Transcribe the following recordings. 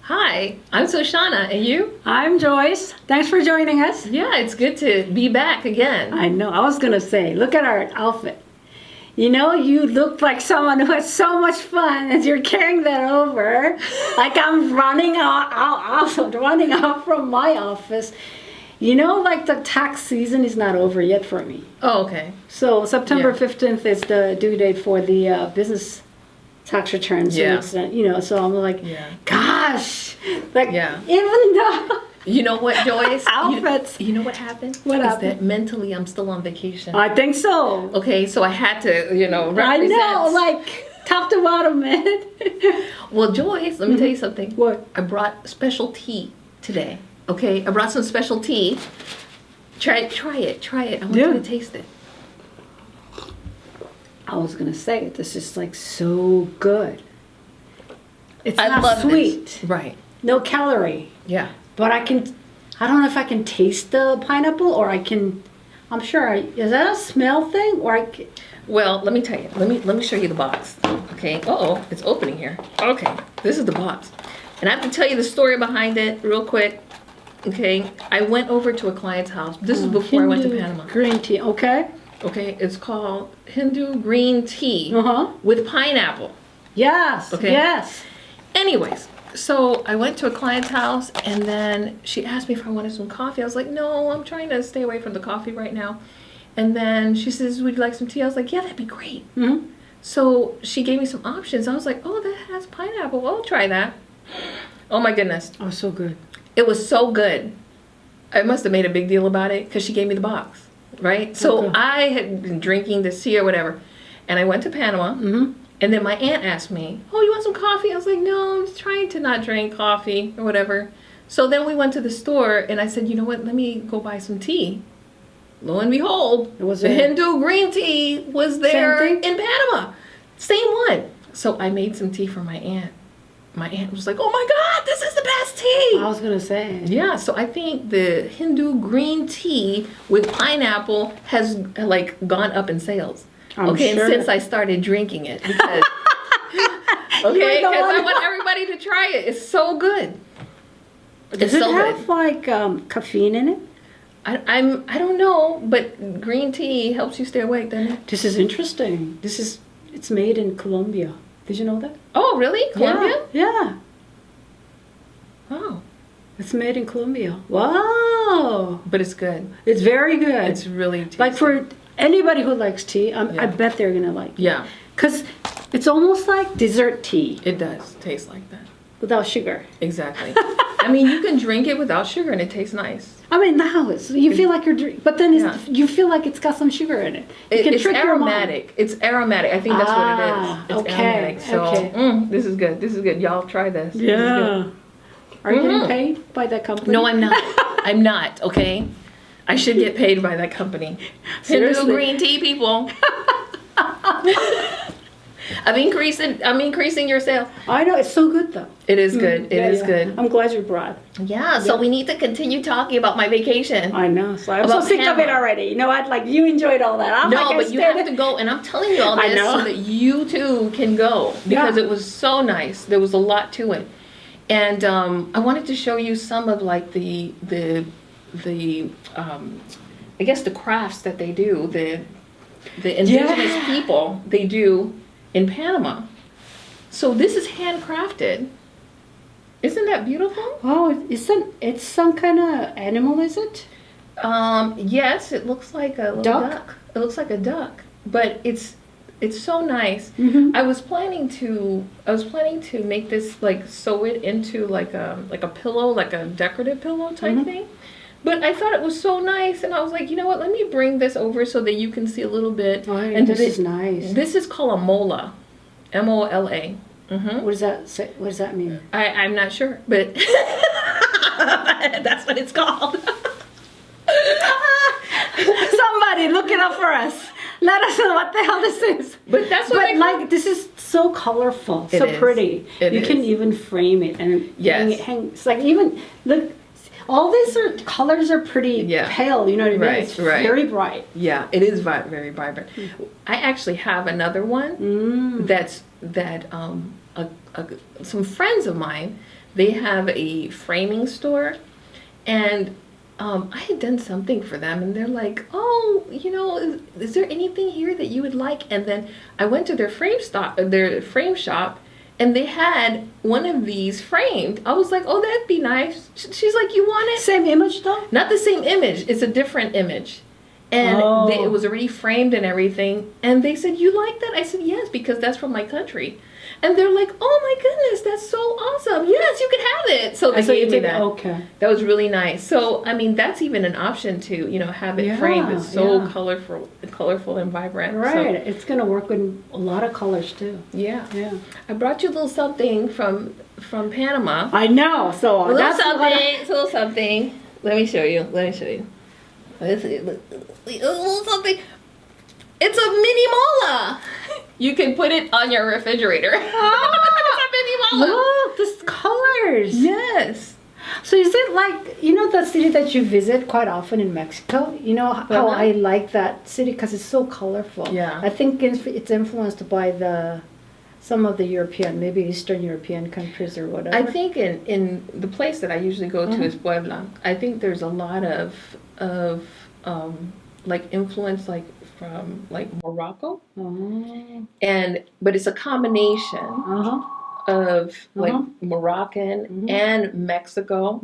Hi, I'm Soshana, and you? I'm Joyce. Thanks for joining us. Yeah, it's good to be back again. I know. I was going to say, look at our outfit. You know, you look like someone who has so much fun as you're carrying that over. Like I'm running out from my office. You know, like the tax season is not over yet for me. Oh, okay. So September 15th is the due date for the business tax returns. Yeah. You know, so I'm like, gosh. Like, even though... You know what, Joyce? Outfits. You know what happened? What happened? Is that mentally I'm still on vacation. I think so. Okay, so I had to, represent. I know, like, top to bottom, man. Well, Joyce, let me tell you something. What? I brought special tea today. Okay, I brought some special tea. Try it. I want you to taste it. I was gonna say, this is like so good. It's not love sweet. This. Right. No calorie. Yeah. But I don't know if I can taste the pineapple or I'm sure, is that a smell thing or Well, let me tell you. Let me show you the box. Okay. Uh-oh, it's opening here. Okay, this is the box. And I have to tell you the story behind it real quick. Okay, I went over to a client's house. This is before I went to Panama. Green tea, okay. Okay, it's called Hindu green tea Uh-huh. with pineapple. Yes, Okay. yes. Anyways, so I went to a client's house and then she asked me if I wanted some coffee. I was like, no, I'm trying to stay away from the coffee right now. And then she says, would you like some tea? I was like, yeah, that'd be great. Mm-hmm. So she gave me some options. I was like, oh, that has pineapple. I'll try that. Oh my goodness. Oh, so good. It was so good. I must have made a big deal about it because she gave me the box, right? So Okay. I had been drinking this tea or whatever. And I went to Panama. Mm-hmm. And then my aunt asked me, oh, you want some coffee? I was like, no, I'm just trying to not drink coffee or whatever. So then we went to the store and I said, you know what, let me go buy some tea. Lo and behold, the Hindu green tea was there in Panama. Same one. So I made some tea for my aunt. My aunt was like, oh my God, this is the best tea. I was going to say. Yeah, so I think the Hindu green tea with pineapple has like gone up in sales. I'm sure. Since I started drinking it, because I want everybody to try it. It's so good. Does it have like caffeine in it? I don't know, but green tea helps you stay awake, doesn't it? This is interesting. It's made in Colombia. Did you know that? Oh, really? Colombia? Yeah. Wow. It's made in Colombia. Wow. But it's good. It's very good. It's really tasty. Like for anybody who likes tea, I bet they're gonna like it. Yeah. Because it's almost like dessert tea. It does taste like that. Without sugar. Exactly. I mean, you can drink it without sugar and it tastes nice. I mean, now you feel like you're drinking, but then you feel like it's got some sugar in it. It's aromatic. It's aromatic. I think that's what it is. It's aromatic. So this is good. This is good. Y'all try this. Yeah. This is good. Are you getting paid by that company? No, I'm not. I'm not. Okay. I should get paid by that company. Hindu green tea people. I'm increasing your sales. I know, it's so good though. It is good. It is good. I'm glad you brought. Yeah, so we need to continue talking about my vacation. I know. So I'm so sick of it already. You know what? Like you enjoyed all that. But you have to go, and I'm telling you all this so that you too can go because it was so nice. There was a lot to it, and I wanted to show you some of like the I guess the crafts that they do, the indigenous people they do in Panama. So this is handcrafted. Isn't that beautiful? Oh, it's some kind of animal, is it? Yes, it looks like a little duck. It looks like a duck, but it's so nice. Mm-hmm. I was planning to make this like sew it into like a pillow, like a decorative pillow type thing. But I thought it was so nice, and I was like, you know what? Let me bring this over so that you can see a little bit. Oh, and this is nice. This is called a mola, M-O-L-A. Mm-hmm. What does that say? What does that mean? I'm not sure, but that's what it's called. Somebody look it up for us. Let us know what the hell this is. But that's what this is so colorful, so pretty. You can even frame it and hang. It's like even look. All these colors are pretty pale, you know what I mean? Right, it's very bright. Yeah, it is very vibrant. I actually have another one that some friends of mine They have a framing store, and I had done something for them, and they're like, "Oh, is there anything here that you would like?" And then I went to their frame shop, and they had one of these framed. I was like, "Oh, that'd be nice." She's like, "You want it?" Same image though? Not the same image. It's a different image. And it was already framed and everything. And they said, "You like that?" I said, "Yes, because that's from my country." And they're like, "Oh my goodness, that's so awesome. Yes, you can have it." So they gave me that. Okay. That was really nice. So, I mean, that's even an option to, have it framed. It's so colorful and vibrant. Right. So, it's going to work with a lot of colors too. yeah. Yeah. I brought you a little something from Panama. I know. So A little that's something. Let me show you. Let's see. A little something. It's a mini mola. You can put it on your refrigerator. It's a mini mola. Look, the colors. Yes. So is it like, the city that you visit quite often in Mexico? You know how I like that city because it's so colorful. Yeah. I think it's influenced by some of the European, maybe Eastern European countries or whatever. I think in the place that I usually go to is Puebla. I think there's a lot of like influence from Morocco, but it's a combination of Moroccan and Mexico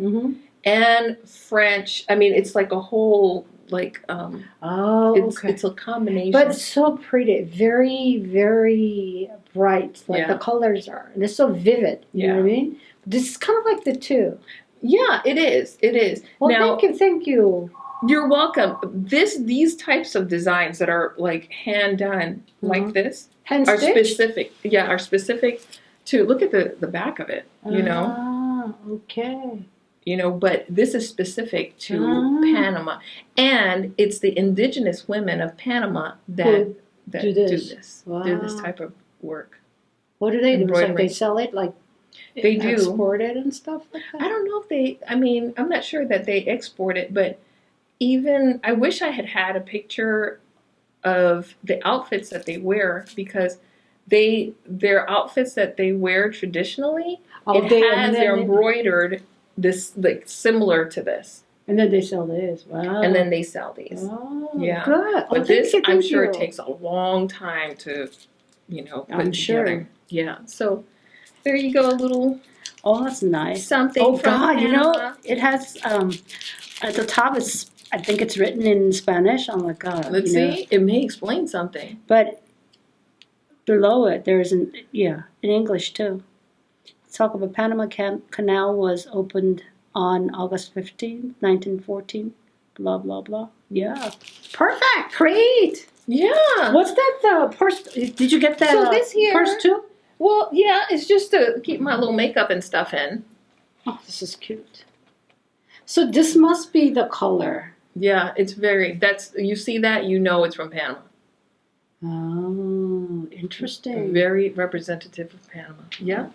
and French. I mean, it's like a whole it's a combination. But it's so pretty, very, very bright, like the colors are, and it's so vivid. You know what I mean? This is kind of like the two. Yeah, it is. It is. Well, now, thank you. You're welcome. These types of designs that are like hand done like this are specific. Yeah, are specific to look at the back of it. Okay. But this is specific to Panama, and it's the indigenous women of Panama that do this. Wow. Do this type of work. What do they do? Like they sell it, like they do export it and stuff like that. I don't know if they. I mean, I'm not sure that they export it, but even I wish I had a picture of the outfits that they wear because their outfits that they wear traditionally they're embroidered this like similar to this. And then they sell this. Wow. And then they sell these. Oh, yeah. Good. But I'm sure it takes a long time to, put together. Yeah. So there you go, a little. Oh, that's nice. Something. Oh from God, Panama. it has at the top. I think it's written in Spanish. Oh my God. Let's see. It may explain something. But below it, there's in English too. Talk about Panama Canal was opened on August 15, 1914. Blah, blah, blah. Yeah. Perfect. Great. Yeah. What's that purse? Did you get that so this here, purse too? Well, yeah, it's just to keep my little makeup and stuff in. Oh, this is cute. So this must be the color. Yeah, it's you see that, it's from Panama. Oh, interesting. Very representative of Panama. Yeah.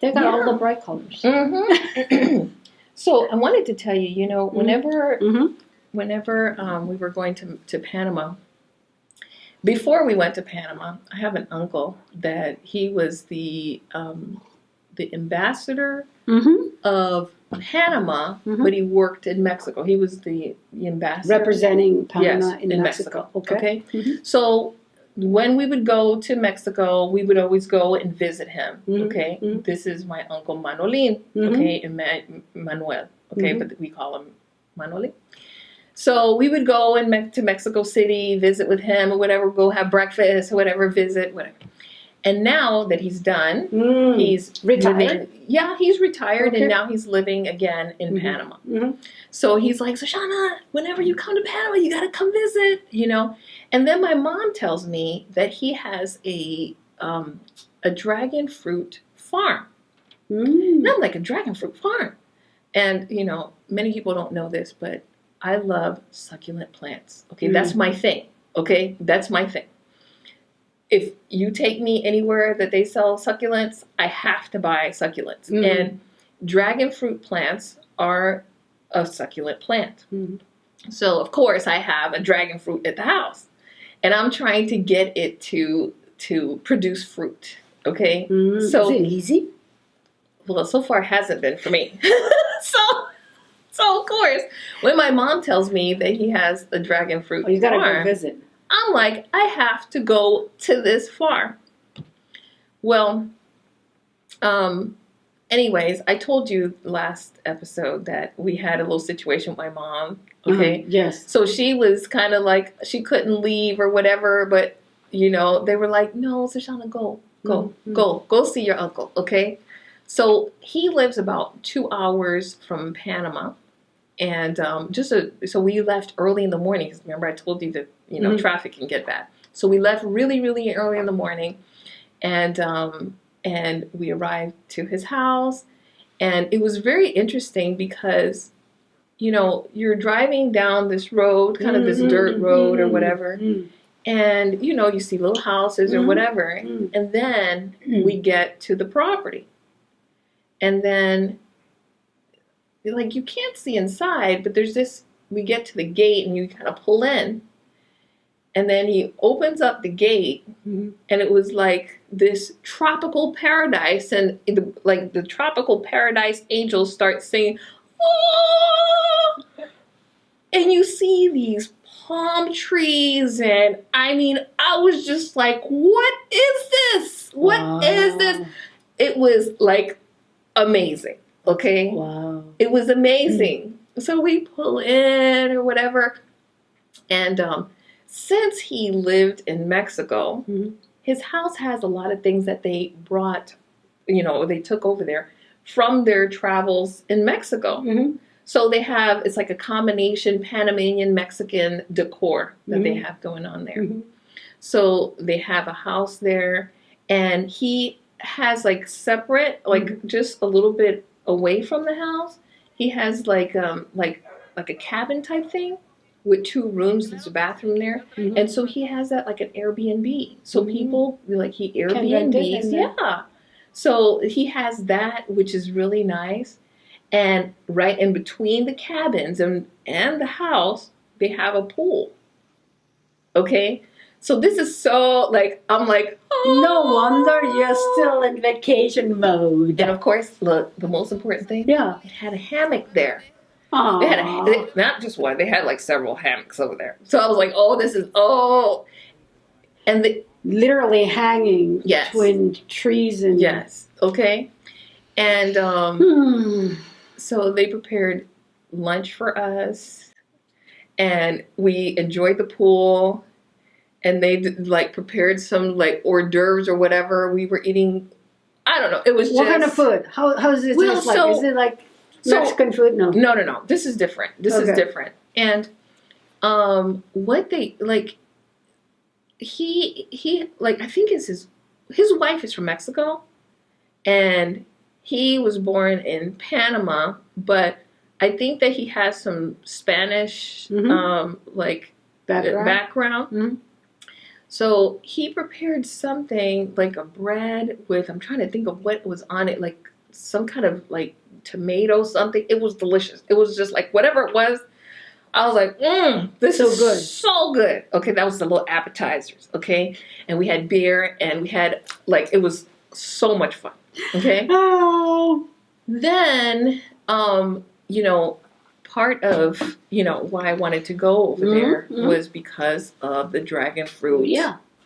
They got all the bright colors. Mm-hmm. So I wanted to tell you, whenever we were going to Panama, before we went to Panama, I have an uncle that he was the ambassador of Panama, but he worked in Mexico. He was the ambassador representing Panama in Mexico. Okay. So when we would go to Mexico, we would always go and visit him. Okay, this is my uncle Manolin. Okay, and Manuel. Okay, but we call him Manolin. So we would go to Mexico City, visit with him, or whatever. Go have breakfast, or whatever. Visit, whatever. And now that he's done, he's retired. He's retired, and now he's living again in Panama. So he's like, Soshana, whenever you come to Panama, you got to come visit, And then my mom tells me that he has a dragon fruit farm. And I'm like, a dragon fruit farm. And, many people don't know this, but I love succulent plants. Okay, that's my thing. Okay, that's my thing. If you take me anywhere that they sell succulents, I have to buy succulents. And dragon fruit plants are a succulent plant. So, of course, I have a dragon fruit at the house. And I'm trying to get it to produce fruit. Okay? So, is it easy? Well, so far it hasn't been for me. So of course, when my mom tells me that he has a dragon fruit You gotta farm, go visit. I'm like, I have to go to this farm. Well, anyways, I told you last episode that we had a little situation with my mom. Okay. Yes. So she was kind of like, she couldn't leave or whatever, but you know, they were like, no, Soshana, go see your uncle. Okay. So he lives about 2 hours from Panama. And so we left early in the morning. 'Cause remember, I told you that, you know, traffic can get bad. So we left really, really early in the morning. And we arrived to his house. And it was very interesting because, you know, you're driving down this road, kind of this dirt road or whatever. And, you know, you see little houses or whatever. And then we get to the property. And then, like, you can't see inside, but there's this, we get to the gate and you kind of pull in. And then he opens up the gate, and it was like this tropical paradise. And the tropical paradise angels start singing, oh! And you see these palm trees. And I mean, I was just like, what is this? What is this? It was like amazing. Okay. Wow. It was amazing. So we pull in or whatever. And since he lived in Mexico, his house has a lot of things that they brought, you know, they took over there from their travels in Mexico. So they have, it's like a combination Panamanian Mexican decor that they have going on there. So they have a house there, and he has like separate, like just a little bit away from the house, he has like a cabin type thing with 2 rooms. There's a bathroom there, and so he has that like an Airbnb. So people like he Airbnbs, yeah. So he has that, which is really nice. And right in between the cabins and the house, they have a pool. Okay. So this is so, like, I'm like, oh. No wonder you're still in vacation mode. And of course, look, the most important thing, it had a hammock there. Aww. They had not just one, they had like several hammocks over there. So I was like, oh, this is, and literally hanging between trees and. Yes, okay. And so they prepared lunch for us, and we enjoyed the pool. And they like prepared some like hors d'oeuvres or whatever. We were eating, I don't know. It was what kind of food? How does it taste like? Is it like Mexican food? No. This is different. This is different. And what they like, he like, I think it's his wife is from Mexico, and he was born in Panama, but I think that he has some Spanish like background. So he prepared something like a bread with, I'm trying to think of what was on it, like some kind of like tomato something. It was delicious. It was just like whatever it was. I was like, this is good. So good. Okay, that was the little appetizers. Okay, and we had beer, and we had like, it was so much fun. Okay. Oh. Then, you know, part of, you know, why I wanted to go over there was because of the dragon fruit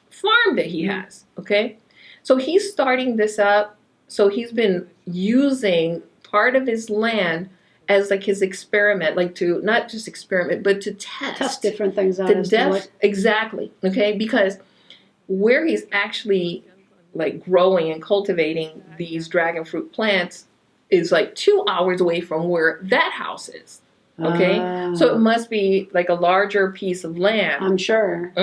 farm that he has. Okay. So he's starting this up. So he's been using part of his land as like his experiment, like to not just experiment, but to test different things out. Exactly. Okay. Because where he's actually like growing and cultivating these dragon fruit plants is like 2 hours away from where that house is. Okay, so it must be like a larger piece of land. I'm sure.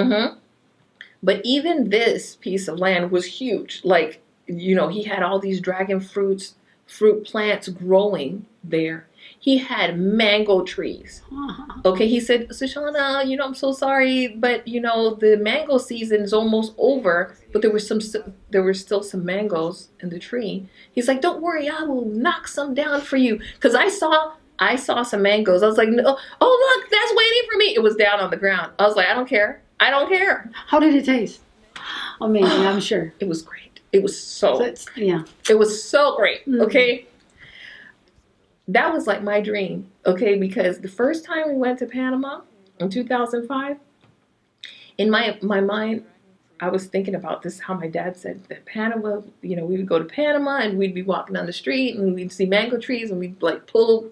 But even this piece of land was huge. Like, you know, he had all these dragon fruit plants growing there. He had mango trees. Okay, he said, Soshana, you know, I'm so sorry, but you know, the mango season is almost over. But there were still some mangoes in the tree. He's like, don't worry, I will knock some down for you, because I saw some mangoes. I was like, no, oh look, that's waiting for me. It was down on the ground. I was like, I don't care. How did it taste? Amazing, I'm sure. It was great. It was so it was so great. Okay. That was like my dream. Okay, because the first time we went to Panama in 2005, in my mind, I was thinking about this, how my dad said that Panama, we would go to Panama and we'd be walking down the street and we'd see mango trees and we'd like pull,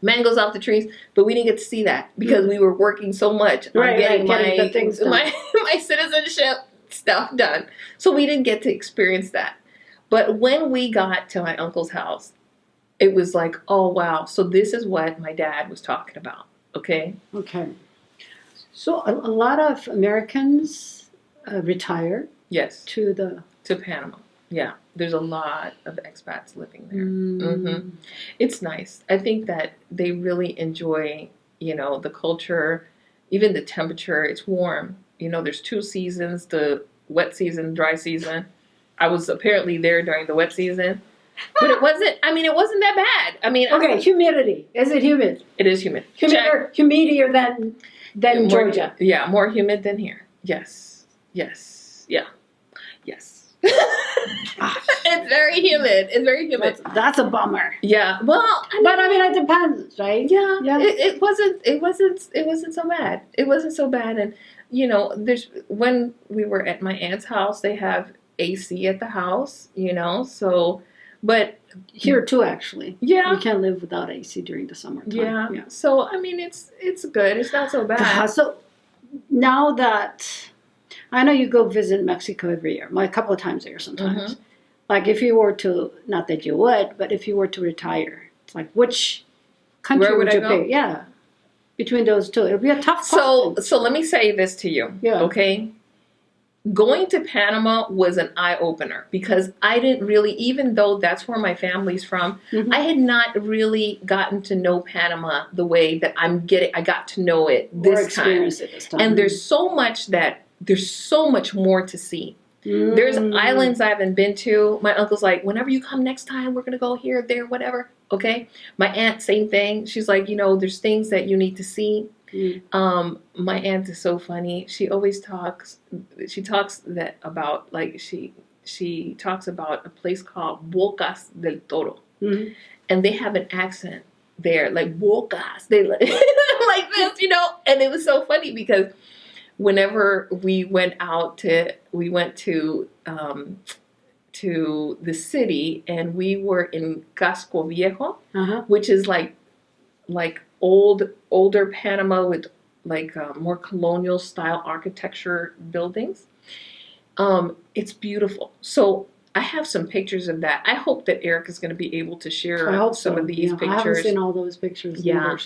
mangoes off the trees. But we didn't get to see that because we were working so much on getting my citizenship stuff done. So we didn't get to experience that. But when we got to my uncle's house, it was like, oh, wow. So this is what my dad was talking about. Okay. Okay. So a lot of Americans retire. Yes. To Panama. Yeah. There's a lot of expats living there. It's nice. I think that they really enjoy, the culture, even the temperature. It's warm. There's 2 seasons, the wet season, dry season. I was apparently there during the wet season. But it wasn't that bad. Okay, humidity. Is it humid? It is humid. Humidier than Georgia. Yeah, more humid than here. Yes. Yeah. Yes. It's very humid. That's a bummer. Yeah. Well, it depends, right? Yeah. It wasn't so bad. It wasn't so bad. And when we were at my aunt's house, they have AC at the house, so. But here too, actually. Yeah. You can't live without AC during the summertime. Yeah. So, it's good. It's not so bad. So, now that I know you go visit Mexico every year, a couple of times a year sometimes. Like if you were to, not that you would, but if you were to retire, it's like which country would you pick? Yeah. Between those two. It would be a tough question. So let me say this to you. Yeah. Okay? Going to Panama was an eye-opener because I didn't really, even though that's where my family's from, I had not really gotten to know Panama the way that I got to know it this time. And there's so much more to see. There's islands I haven't been to. My uncle's like, whenever you come next time, we're going to go here, there, whatever. Okay. My aunt, same thing. She's like, there's things that you need to see. My aunt is so funny. She always talks about a place called Bocas del Toro. And they have an accent there, like Bocas. They like this, and it was so funny because whenever we went to the city and we were in Casco Viejo, which is like older Panama with more colonial style architecture buildings. It's beautiful. So I have some pictures of that. I hope that Eric is going to be able to share some of these pictures. I haven't seen all those pictures. Yeah.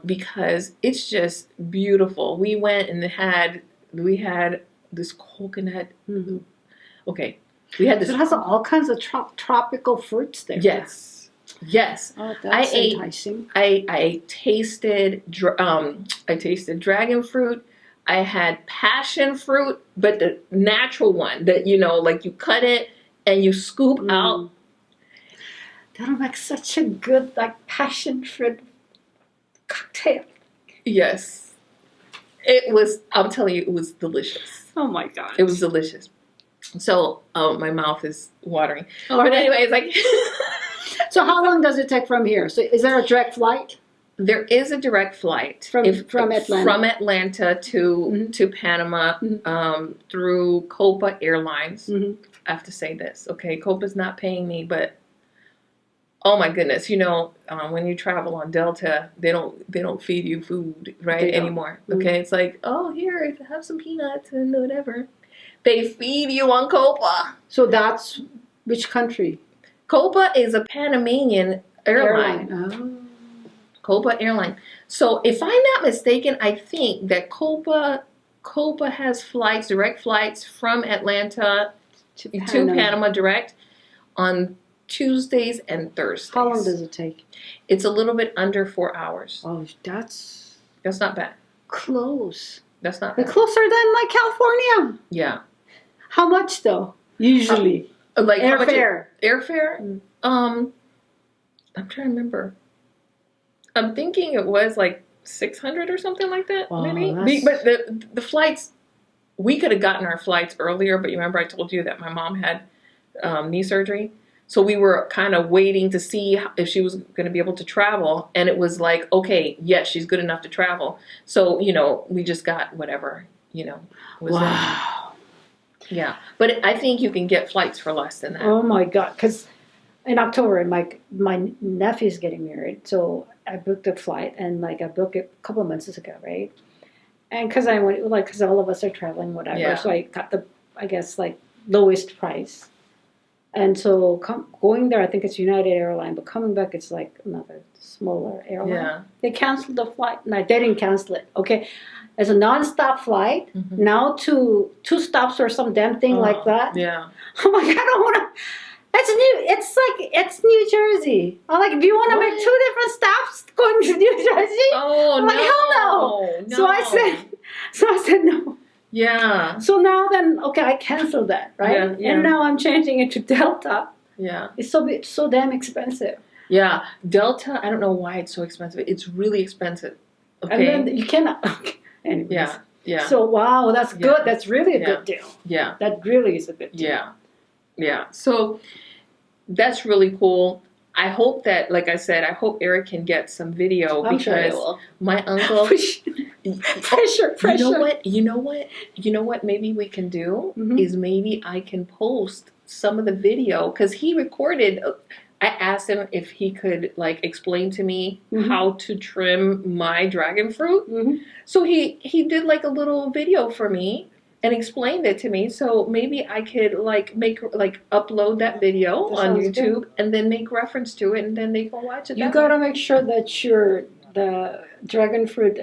Because it's just beautiful. We went and we had this coconut. Okay. We had this. It has all kinds of tropical fruits there. Yes. Oh, that's enticing. I tasted dragon fruit. I had passion fruit, but the natural one that like you cut it and you scoop out. That'll make such a good passion fruit cocktail. Yes. It was, I'm telling you, it was delicious. Oh my God. It was delicious. So, my mouth is watering. But anyways, So how long does it take from here? So is there a direct flight? There is a direct flight from Atlanta. From Atlanta to Panama through Copa Airlines. I have to say this, okay? Copa's not paying me, but oh my goodness, when you travel on Delta, they don't feed you food anymore. Okay, it's like, oh, here, have some peanuts and whatever. They feed you on Copa. So that's which country? Copa is a Panamanian airline. Oh. Copa Airline. So if I'm not mistaken, I think that Copa has direct flights from Atlanta to Panama direct on Tuesdays and Thursdays. How long does it take? It's a little bit under 4 hours. Oh, that's not bad. Close. That's not bad. Closer than California. Yeah. How much though? Usually. Airfare. Airfare? I'm trying to remember. I'm thinking it was 600 or something like that, maybe. But the flights we could have gotten our flights earlier, but you remember I told you that my mom had knee surgery? So we were kind of waiting to see if she was going to be able to travel. And it was like, okay, yes, she's good enough to travel. So, we just got whatever, was Wow. Yeah. But I think you can get flights for less than that. Oh my God. Because in October, my nephew's getting married. So I booked a flight and I booked it a couple of months ago, right? And because I went, because all of us are traveling, whatever. Yeah. So I got the, I guess, lowest price. And so going there, I think it's United Airline, but coming back, it's another smaller airline. Yeah. They canceled the flight. No, they didn't cancel it. Okay. It's a non-stop flight. Mm-hmm. Now to 2 stops or some damn thing like that. Yeah. I'm like, I don't want to. It's New Jersey. I'm like, do you want to make 2 different stops going to New Jersey? Oh, I'm like, hell no. So I said no. Yeah. So now then, okay, I canceled that, right? Yeah. And now I'm changing it to Delta. Yeah. It's so damn expensive. Yeah. Delta, I don't know why it's so expensive. It's really expensive. Okay. And then you cannot. Okay. Anyways. Yeah. Yeah. So wow, that's good. That's really a good deal. Yeah. That really is a good deal. Yeah. Yeah. So that's really cool. I hope that, like I said, I hope Eric can get some video I'm because sure he will. My uncle. Pressure. You know what? Maybe we can do is maybe I can post some of the video because he recorded. I asked him if he could explain to me how to trim my dragon fruit. Mm-hmm. So he did a little video for me and explained it to me. So maybe I could upload that video on YouTube and then make reference to it and then they can watch it. You gotta make sure that the dragon fruit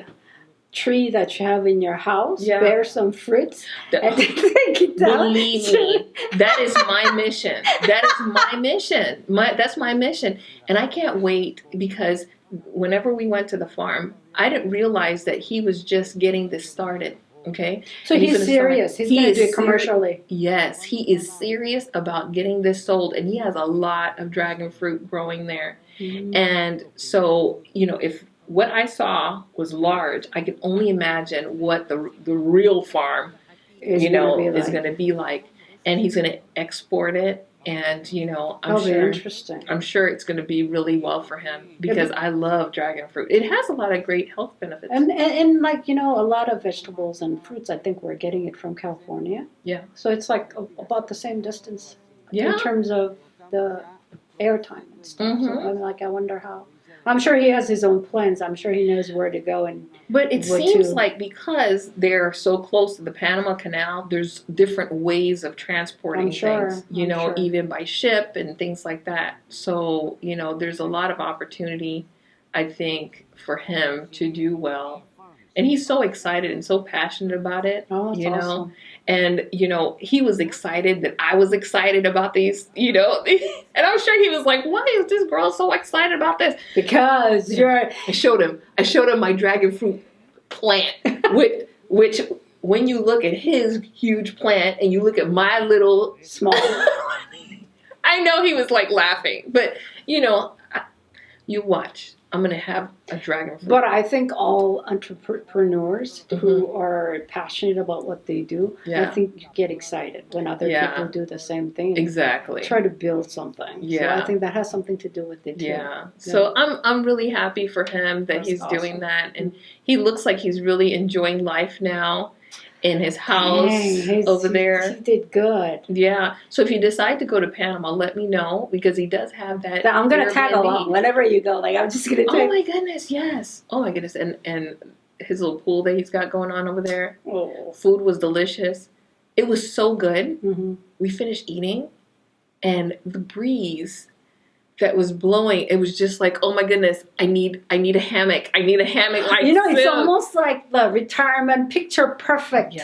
tree that you have in your house bears some fruits and then take it down. Believe me, that is my mission. That is my mission. That's my mission. And I can't wait because whenever we went to the farm, I didn't realize that he was just getting this started. Okay. So he's serious. He's going to do it commercially. Yes, he is serious about getting this sold, and he has a lot of dragon fruit growing there. Mm-hmm. And so, if what I saw was large, I could only imagine what the real farm, is going to be like. And he's going to export it. And, I'm sure it's going to be really well for him because I love dragon fruit. It has a lot of great health benefits. And a lot of vegetables and fruits, I think we're getting it from California. Yeah. So it's about the same distance in terms of the airtime and stuff. Mm-hmm. So I wonder how. I'm sure he has his own plans. I'm sure he knows where to go But it seems like because they're so close to the Panama Canal, there's different ways of transporting things, even by ship and things like that. So, there's a lot of opportunity, I think, for him to do well. And he's so excited and so passionate about it, that's awesome. And, he was excited that I was excited about these, and I'm sure he was like, why is this girl so excited about this? Because I showed him my dragon fruit plant, which when you look at his huge plant and you look at my little small, I know he was laughing, but, you watch. I'm going to have a dragon fruit. But I think all entrepreneurs who are passionate about what they do, I think you get excited when other people do the same thing. Exactly. Try to build something. Yeah. So I think that has something to do with it too. Yeah. So I'm really happy for him that he's doing that. And he looks like he's really enjoying life now in his house over there. He did good. Yeah. So if you decide to go to Panama, let me know because he does have that. I'm going to tag along whenever you go. I'm just going to Oh my goodness, yes. Oh my goodness. And his little pool that he's got going on over there. Oh. Food was delicious. It was so good. Mm-hmm. We finished eating and the breeze that was blowing, it was just like, oh my goodness, I need a hammock. I need a hammock it's almost like the retirement picture perfect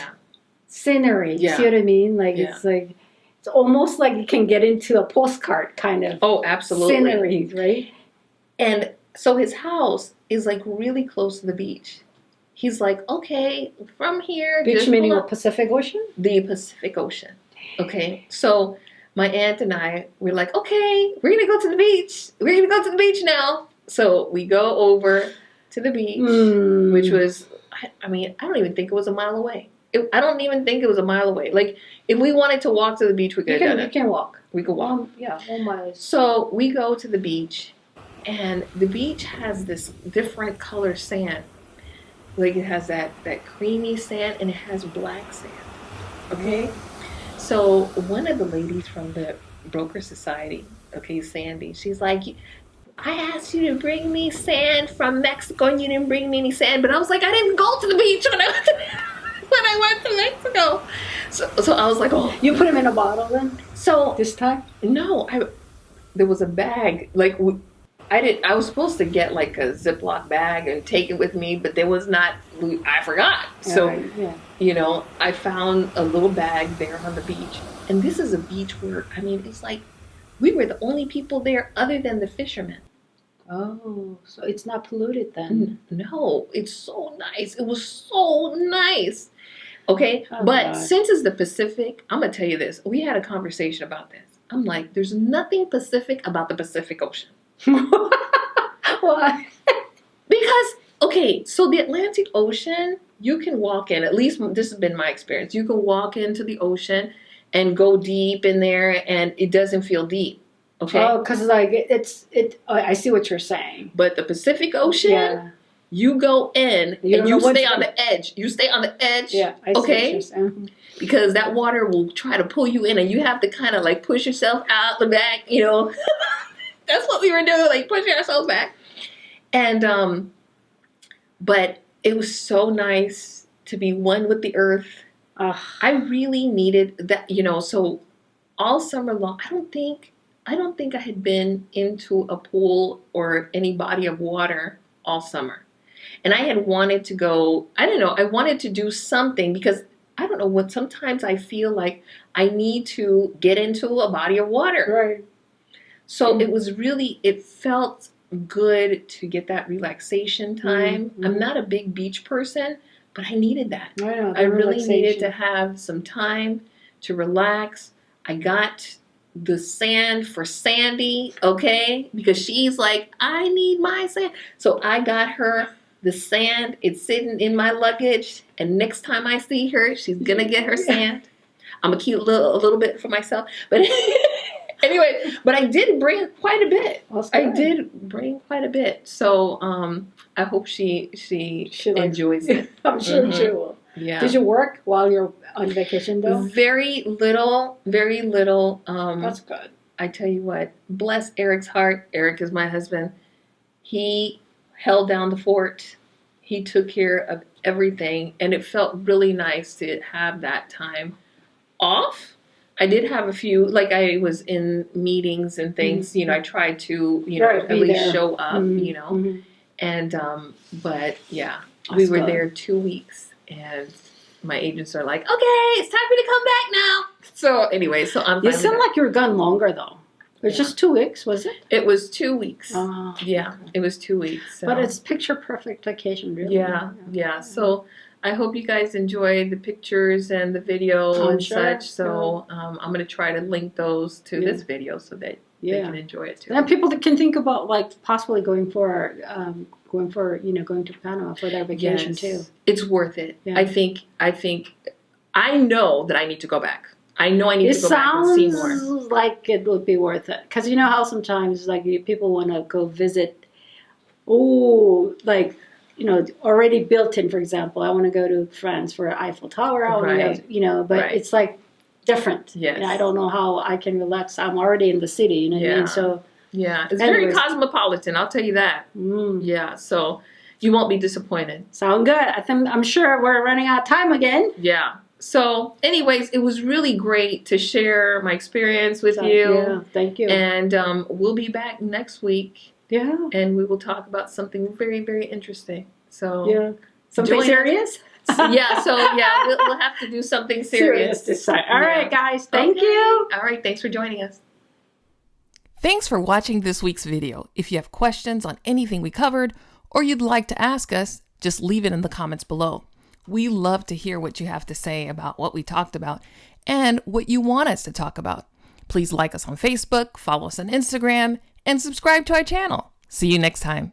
scenery. You see what I mean? It's almost like you can get into a postcard kind of absolutely scenery, right? And so his house is really close to the beach. He's like, okay, from here. Beach meaning the Pacific Ocean? The Pacific Ocean. Okay, so my aunt and I, we're like, okay, we're going to go to the beach. We're going to go to the beach now. So we go over to the beach, which was, I don't even think it was a mile away. I don't even think it was a mile away. Like, if we wanted to walk to the beach, we could have done it. You can walk. We could walk. 1 mile. So we go to the beach, and the beach has this different color sand. Like, it has that creamy sand, and it has black sand. Okay? So one of the ladies from the broker society, okay, Sandy, she's like, I asked you to bring me sand from Mexico, and you didn't bring me any sand. But I was like, I didn't go to the beach when I went to Mexico. So I was like, oh. You put them in a bottle then? So this time? No, there was a bag. Like, I was supposed to get like a Ziploc bag and take it with me, but there was not. I forgot. So you know, I found a little bag there on the beach, and this is a beach where it's like we were the only people there other than the fishermen. Oh, so it's not polluted then? No, it's so nice. It was so nice. Okay, oh, but God. Since it's the Pacific, I'm gonna tell you this. We had a conversation about this. I'm like, there's nothing Pacific about the Pacific Ocean. Why? Because, okay, so the Atlantic Ocean, you can walk in, at least this has been my experience, you can walk into the ocean and go deep in there and it doesn't feel deep. Okay? Oh, because like I see what you're saying. But the Pacific Ocean, you go in and you stay on the edge. You stay on the edge. Yeah, I see what you're saying. Because that water will try to pull you in and you have to kind of like push yourself out the back, you know. That's what we were doing, like pushing ourselves back. And, but it was so nice to be one with the earth. I really needed that, you know, so all summer long, I don't think I had been into a pool or any body of water all summer. And I had wanted to go, I don't know, I wanted to do something because I don't know what, sometimes I feel like I need to get into a body of water. Right. So it was really, it felt good to get that relaxation time. Mm-hmm. I'm not a big beach person, but I needed that. I really needed to have some time to relax. I got the sand for Sandy, okay? Because she's like, I need my sand. So I got her the sand. It's sitting in my luggage. And next time I see her, she's going to get her sand. I'm going to keep a little bit for myself. But anyway, but I did bring quite a bit. I did bring quite a bit. So I hope she enjoys it. I'm sure she will. Yeah. Did you work while you're on vacation though? Very little. That's good. I tell you what, bless Eric's heart. Eric is my husband. He held down the fort. He took care of everything. And it felt really nice to have that time off. I did have a few, like I was in meetings and things, mm-hmm. you know, I tried to, you know, at least show up, mm-hmm. you know. Mm-hmm. And, but yeah, we were there 2 weeks. And my agents are like, okay, it's time for you to come back now. So anyway, so I'm. You sound like you were gone longer though. It was just 2 weeks, was it? It was 2 weeks. Oh, yeah, it was 2 weeks. So. But it's picture perfect vacation, really. Yeah. So I hope you guys enjoyed the pictures and the video and such. So I'm going to try to link those to this video so that they can enjoy it too. And people that can think about like possibly going to Panama for their vacation too. It's worth it. Yeah. I know that I need to go back. I know I need to go back and see more. It sounds like it would be worth it. Because you know how sometimes like people want to go visit, already built in, for example. I want to go to France for Eiffel Tower. I want to go, but it's like different. Yes. And I don't know how I can relax. I'm already in the city, you know what I mean? So, yeah, it's very cosmopolitan, I'll tell you that. Yeah, so you won't be disappointed. Sound good. I'm sure we're running out of time again. Yeah. So, anyways, it was really great to share my experience with you. Yeah, thank you. And we'll be back next week. Yeah. And we will talk about something very, very interesting. So, something serious? We'll have to do something serious this time. All right, guys. Thank you. All right, thanks for joining us. Thanks for watching this week's video. If you have questions on anything we covered or you'd like to ask us, just leave it in the comments below. We love to hear what you have to say about what we talked about and what you want us to talk about. Please like us on Facebook, follow us on Instagram, and subscribe to our channel. See you next time.